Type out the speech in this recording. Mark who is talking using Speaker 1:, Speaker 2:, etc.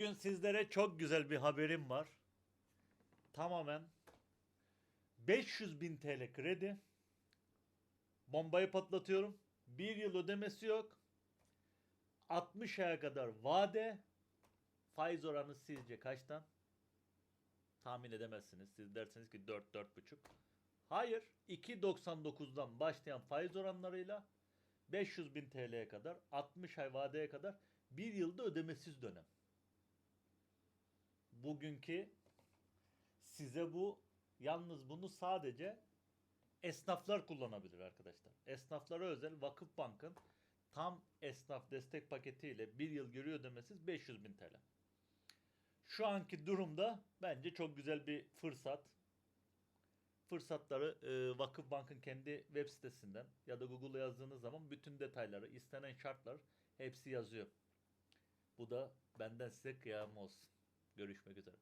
Speaker 1: Bugün sizlere çok güzel bir haberim var. Tamamen 500 bin TL kredi. Bombayı patlatıyorum. Bir yıl ödemesi yok. 60 aya kadar vade. Faiz oranı sizce kaçtan? Tahmin edemezsiniz. Siz dersiniz ki 4-4,5. Hayır. 2,99'dan başlayan faiz oranlarıyla 500 bin TL'ye kadar 60 ay vadeye kadar bir yılda ödemesiz dönem. Bugünkü size bu yalnız bunu sadece esnaflar kullanabilir arkadaşlar. Esnaflara özel Vakıfbank'ın tam esnaf destek paketiyle bir yıl geri ödemesiz 500 bin TL. Şu anki durumda bence çok güzel bir fırsat. Fırsatları Vakıfbank'ın kendi web sitesinden ya da Google'a yazdığınız zaman bütün detayları, istenen şartlar hepsi yazıyor. Bu da benden size kıyam olsun. Görüşmek üzere.